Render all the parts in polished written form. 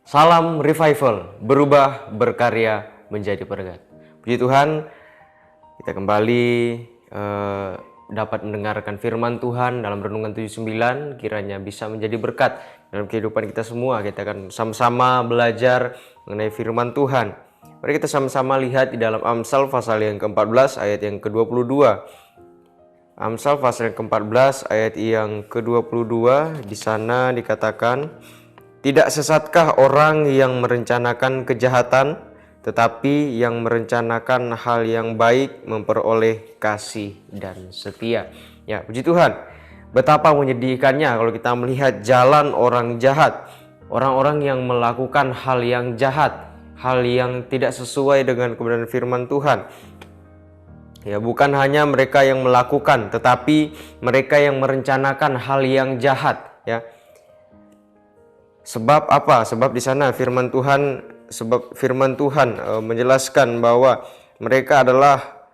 Salam revival, berubah, berkarya, menjadi berkat. Puji Tuhan, kita kembali dapat mendengarkan firman Tuhan dalam Renungan 79, kiranya bisa menjadi berkat dalam kehidupan kita semua. Kita akan sama-sama belajar mengenai firman Tuhan. Mari kita sama-sama lihat di dalam Amsal pasal yang ke-14 ayat yang ke-22. Amsal pasal yang ke-14 ayat yang ke-22, di sana dikatakan, "Tidak sesatkah orang yang merencanakan kejahatan, tetapi yang merencanakan hal yang baik memperoleh kasih dan setia." Ya, puji Tuhan. Betapa menyedihkannya kalau kita melihat jalan orang jahat, orang-orang yang melakukan hal yang jahat, hal yang tidak sesuai dengan kebenaran firman Tuhan. Ya, bukan hanya mereka yang melakukan, tetapi mereka yang merencanakan hal yang jahat, ya. Sebab apa? Sebab di sana firman Tuhan menjelaskan bahwa mereka adalah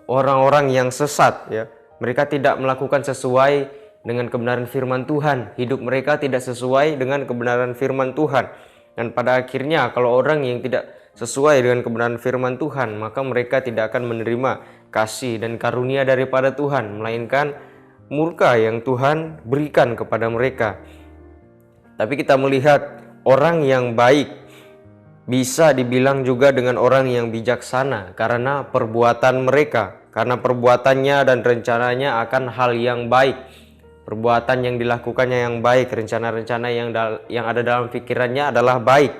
orang-orang yang sesat, ya. Mereka tidak melakukan sesuai dengan kebenaran firman Tuhan. Hidup mereka tidak sesuai dengan kebenaran firman Tuhan. Dan pada akhirnya kalau orang yang tidak sesuai dengan kebenaran firman Tuhan, maka mereka tidak akan menerima kasih dan karunia daripada Tuhan, melainkan murka yang Tuhan berikan kepada mereka. Tapi kita melihat orang yang baik bisa dibilang juga dengan orang yang bijaksana karena perbuatan mereka, karena perbuatannya dan rencananya akan hal yang baik. Perbuatan yang dilakukannya yang baik, rencana-rencana yang ada dalam pikirannya adalah baik.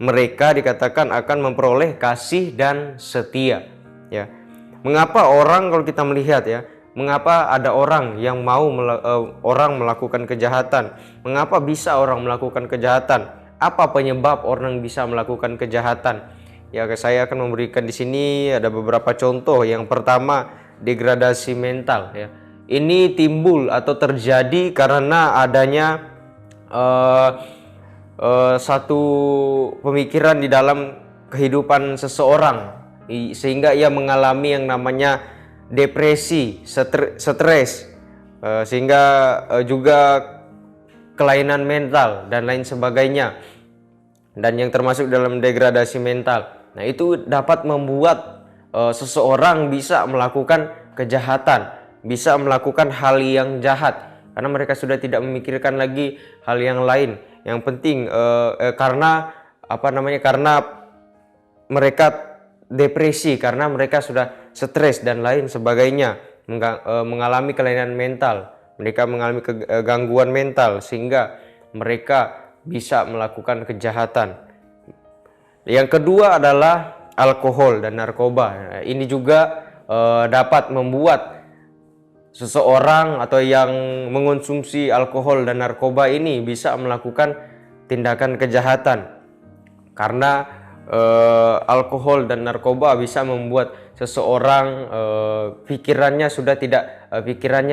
Mereka dikatakan akan memperoleh kasih dan setia, ya. Mengapa orang, kalau kita melihat, ya, mengapa ada orang yang mau orang melakukan kejahatan? Mengapa bisa orang melakukan kejahatan? Apa penyebab orang bisa melakukan kejahatan? Ya, saya akan memberikan di sini ada beberapa contoh. Yang pertama, degradasi mental, ya. Ini timbul atau terjadi karena adanya satu pemikiran di dalam kehidupan seseorang, sehingga ia mengalami yang namanya depresi, stres, sehingga juga kelainan mental dan lain sebagainya, dan yang termasuk dalam degradasi mental. Nah, itu dapat membuat seseorang bisa melakukan kejahatan, bisa melakukan hal yang jahat, karena mereka sudah tidak memikirkan lagi hal yang lain. Yang penting karena karena mereka depresi, karena mereka sudah stres dan lain sebagainya, mengalami kelainan mental, mereka mengalami gangguan mental, sehingga mereka bisa melakukan kejahatan. Yang kedua adalah alkohol dan narkoba. Ini juga dapat membuat seseorang atau yang mengonsumsi alkohol dan narkoba ini bisa melakukan tindakan kejahatan, karena alkohol dan narkoba bisa membuat seseorang pikirannya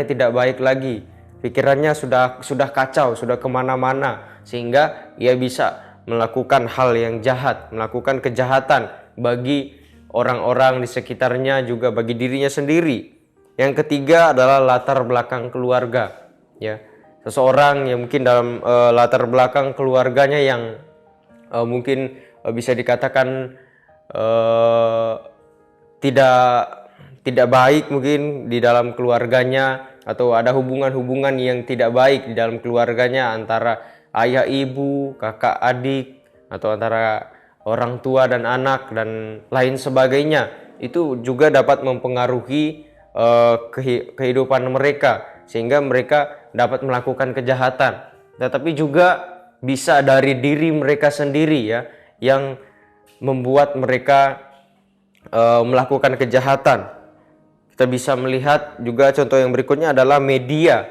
tidak baik lagi, pikirannya sudah kacau, sudah kemana-mana, sehingga ia bisa melakukan hal yang jahat, melakukan kejahatan bagi orang-orang di sekitarnya, juga bagi dirinya sendiri. Yang ketiga adalah latar belakang keluarga, ya. Seseorang yang mungkin dalam latar belakang keluarganya yang mungkin bisa dikatakan tidak baik mungkin di dalam keluarganya, atau ada hubungan-hubungan yang tidak baik di dalam keluarganya antara ayah ibu, kakak adik, atau antara orang tua dan anak dan lain sebagainya. Itu juga dapat mempengaruhi kehidupan mereka, sehingga mereka dapat melakukan kejahatan. Tetapi juga bisa dari diri mereka sendiri, ya, yang membuat mereka melakukan kejahatan. Kita bisa melihat juga contoh yang berikutnya adalah media,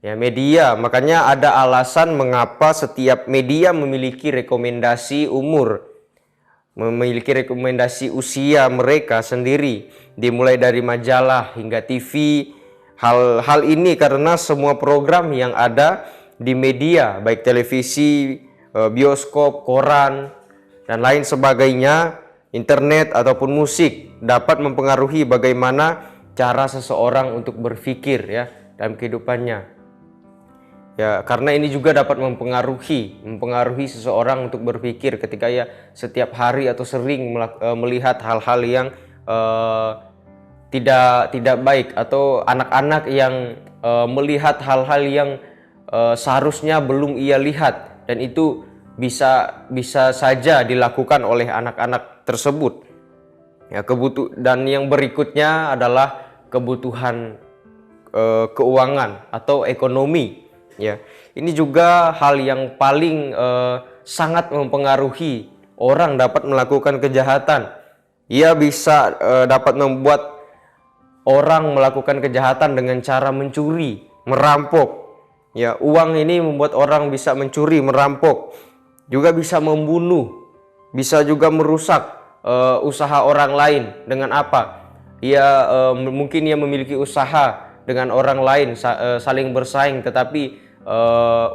ya, media. Makanya ada alasan mengapa setiap media memiliki rekomendasi umur, memiliki rekomendasi usia mereka sendiri, dimulai dari majalah hingga TV. Hal ini karena semua program yang ada di media, baik televisi, bioskop, koran, dan lain sebagainya, internet ataupun musik, dapat mempengaruhi bagaimana cara seseorang untuk berpikir, ya, dalam kehidupannya. Ya, karena ini juga dapat mempengaruhi seseorang untuk berpikir ketika ia setiap hari atau sering melihat hal-hal yang tidak baik, atau anak-anak yang melihat hal-hal yang seharusnya belum ia lihat, dan itu bisa saja dilakukan oleh anak-anak tersebut. Ya, dan yang berikutnya adalah kebutuhan keuangan atau ekonomi. Ya, ini juga hal yang paling sangat mempengaruhi orang dapat melakukan kejahatan. Ia bisa dapat membuat orang melakukan kejahatan dengan cara mencuri, merampok. Ya, uang ini membuat orang bisa mencuri, merampok, juga bisa membunuh, bisa juga merusak usaha orang lain. Dengan apa? Mungkin ia memiliki usaha dengan orang lain, saling bersaing, tetapi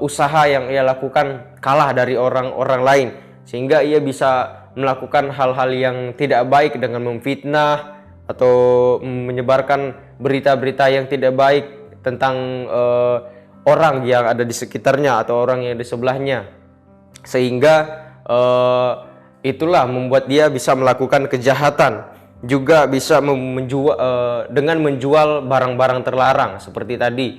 usaha yang ia lakukan kalah dari orang-orang lain, sehingga ia bisa melakukan hal-hal yang tidak baik dengan memfitnah atau menyebarkan berita-berita yang tidak baik tentang orang yang ada di sekitarnya atau orang yang di sebelahnya, sehingga itulah membuat dia bisa melakukan kejahatan. Juga bisa dengan menjual barang-barang terlarang seperti tadi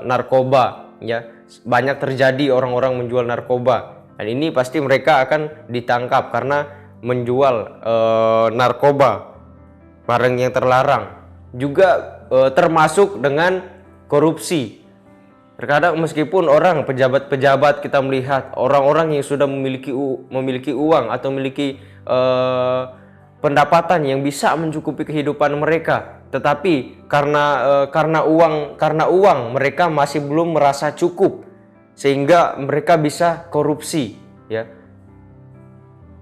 narkoba. Ya, banyak terjadi orang-orang menjual narkoba, dan ini pasti mereka akan ditangkap karena menjual narkoba, barang yang terlarang. Juga termasuk dengan korupsi. Terkadang meskipun pejabat-pejabat, kita melihat orang-orang yang sudah memiliki uang atau memiliki pendapatan yang bisa mencukupi kehidupan mereka, tetapi karena uang mereka masih belum merasa cukup, sehingga mereka bisa korupsi. Ya,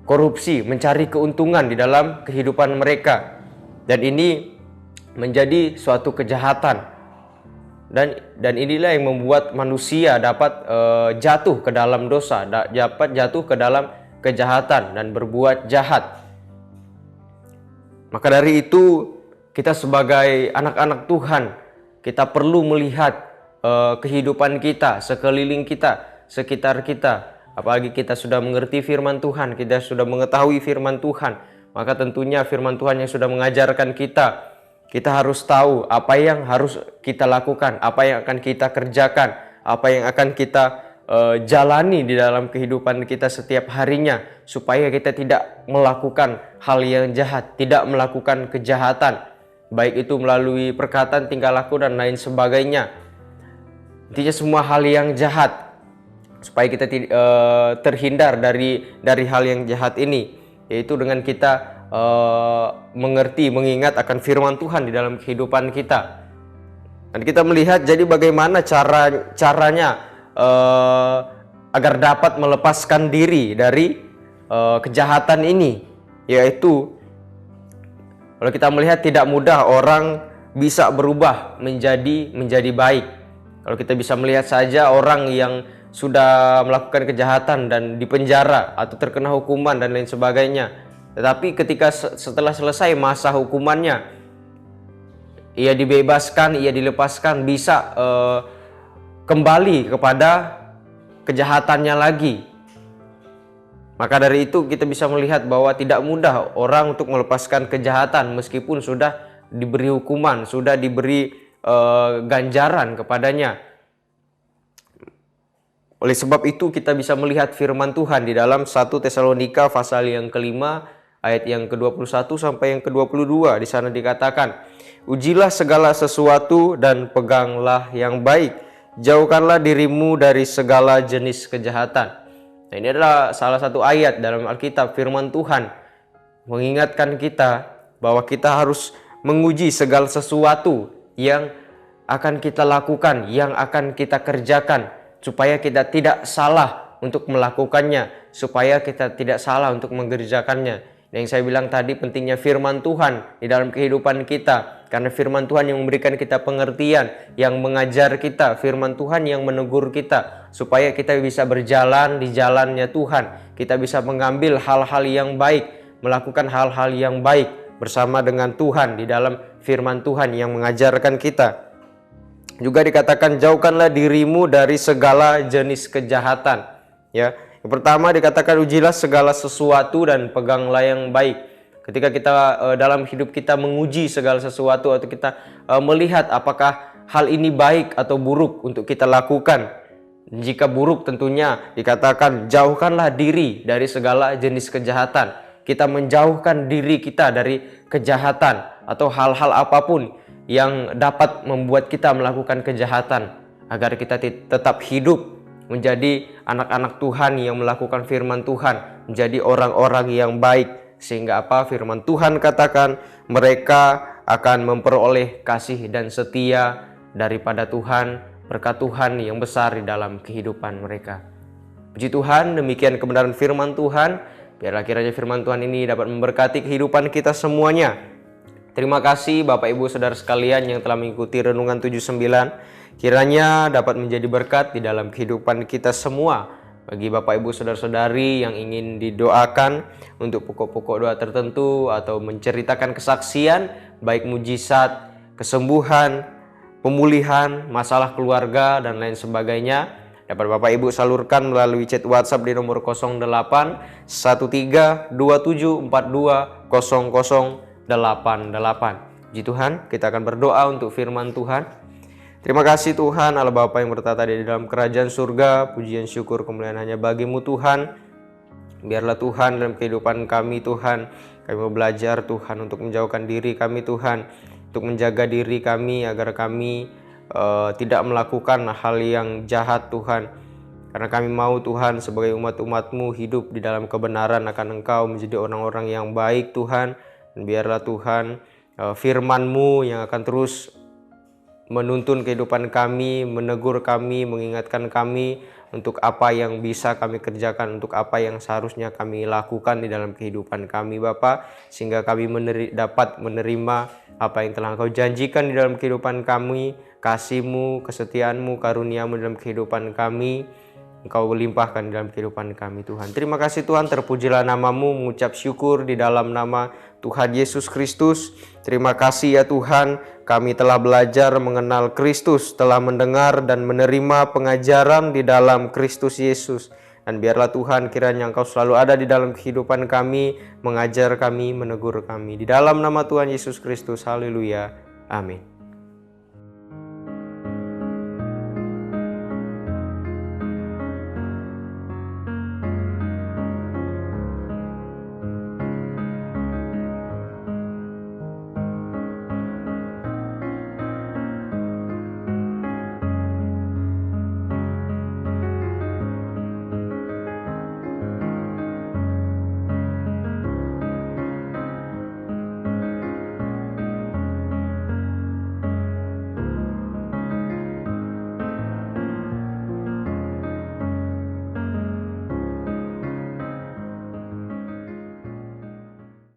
korupsi, mencari keuntungan di dalam kehidupan mereka, dan ini menjadi suatu kejahatan. Dan inilah yang membuat manusia dapat jatuh ke dalam dosa, dapat jatuh ke dalam kejahatan dan berbuat jahat. Maka dari itu, kita sebagai anak-anak Tuhan, kita perlu melihat kehidupan kita, sekeliling kita, sekitar kita. Apalagi kita sudah mengerti firman Tuhan, kita sudah mengetahui firman Tuhan, maka tentunya firman Tuhan yang sudah mengajarkan kita harus tahu apa yang harus kita lakukan, apa yang akan kita kerjakan, apa yang akan kita jalani di dalam kehidupan kita setiap harinya, supaya kita tidak melakukan hal yang jahat, tidak melakukan kejahatan, baik itu melalui perkataan, tingkah laku, dan lain sebagainya. Intinya semua hal yang jahat, supaya kita terhindar dari hal yang jahat ini, yaitu dengan kita mengerti, mengingat akan firman Tuhan di dalam kehidupan kita. Dan kita melihat jadi bagaimana caranya agar dapat melepaskan diri dari kejahatan ini, yaitu kalau kita melihat tidak mudah orang bisa berubah menjadi baik. Kalau kita bisa melihat saja orang yang sudah melakukan kejahatan dan dipenjara atau terkena hukuman dan lain sebagainya, tetapi ketika setelah selesai masa hukumannya, ia dibebaskan, ia dilepaskan, bisa kembali kepada kejahatannya lagi. Maka dari itu kita bisa melihat bahwa tidak mudah orang untuk melepaskan kejahatan meskipun sudah diberi hukuman, sudah diberi ganjaran kepadanya. Oleh sebab itu kita bisa melihat firman Tuhan di dalam 1 Tesalonika pasal yang ke-5 ayat yang ke-21 sampai yang ke-22. Di sana dikatakan, "Ujilah segala sesuatu dan peganglah yang baik. Jauhkanlah dirimu dari segala jenis kejahatan." Nah, ini adalah salah satu ayat dalam Alkitab, firman Tuhan mengingatkan kita bahwa kita harus menguji segala sesuatu yang akan kita lakukan, yang akan kita kerjakan, supaya kita tidak salah untuk melakukannya, supaya kita tidak salah untuk mengerjakannya. Yang saya bilang tadi, pentingnya firman Tuhan di dalam kehidupan kita, karena firman Tuhan yang memberikan kita pengertian, yang mengajar kita, firman Tuhan yang menegur kita, supaya kita bisa berjalan di jalannya Tuhan, kita bisa mengambil hal-hal yang baik, melakukan hal-hal yang baik bersama dengan Tuhan di dalam firman Tuhan yang mengajarkan kita. Juga dikatakan jauhkanlah dirimu dari segala jenis kejahatan. Ya, yang pertama dikatakan ujilah segala sesuatu dan peganglah yang baik. Ketika kita dalam hidup kita menguji segala sesuatu atau kita melihat apakah hal ini baik atau buruk untuk kita lakukan. Jika buruk tentunya dikatakan jauhkanlah diri dari segala jenis kejahatan. Kita menjauhkan diri kita dari kejahatan atau hal-hal apapun yang dapat membuat kita melakukan kejahatan, agar kita tetap hidup menjadi anak-anak Tuhan yang melakukan firman Tuhan, menjadi orang-orang yang baik. Sehingga apa? Firman Tuhan katakan mereka akan memperoleh kasih dan setia daripada Tuhan, berkat Tuhan yang besar di dalam kehidupan mereka. Puji Tuhan, demikian kebenaran firman Tuhan. Biarlah kiranya firman Tuhan ini dapat memberkati kehidupan kita semuanya. Terima kasih Bapak Ibu Saudara sekalian yang telah mengikuti Renungan 79. Kiranya dapat menjadi berkat di dalam kehidupan kita semua. Bagi Bapak Ibu Saudara-saudari yang ingin didoakan untuk pokok-pokok doa tertentu atau menceritakan kesaksian, baik mujizat, kesembuhan, pemulihan, masalah keluarga, dan lain sebagainya, dapat Bapak Ibu salurkan melalui chat WhatsApp di nomor 08 13 27 42 00 88. Puji Tuhan, kita akan berdoa untuk firman Tuhan. Terima kasih Tuhan Allah Bapa yang bertata di dalam kerajaan surga. Pujian syukur kemuliaan hanya bagi-Mu Tuhan. Biarlah Tuhan dalam kehidupan kami Tuhan, kami mau belajar Tuhan untuk menjauhkan diri kami Tuhan, untuk menjaga diri kami agar kami tidak melakukan hal yang jahat Tuhan. Karena kami mau Tuhan sebagai umat-umat-Mu hidup di dalam kebenaran akan Engkau, menjadi orang-orang yang baik Tuhan. Dan biarlah Tuhan firman-Mu yang akan terus menuntun kehidupan kami, menegur kami, mengingatkan kami untuk apa yang bisa kami kerjakan, untuk apa yang seharusnya kami lakukan di dalam kehidupan kami Bapa, sehingga kami dapat menerima apa yang telah Engkau janjikan di dalam kehidupan kami, kasih-Mu, kesetiaan-Mu, karunia-Mu dalam kehidupan kami. Engkau limpahkan dalam kehidupan kami Tuhan. Terima kasih Tuhan, terpujilah nama-Mu, mengucap syukur di dalam nama Tuhan Yesus Kristus. Terima kasih ya Tuhan, kami telah belajar mengenal Kristus, telah mendengar dan menerima pengajaran di dalam Kristus Yesus. Dan biarlah Tuhan kiranya Engkau selalu ada di dalam kehidupan kami, mengajar kami, menegur kami. Di dalam nama Tuhan Yesus Kristus, haleluya, amin.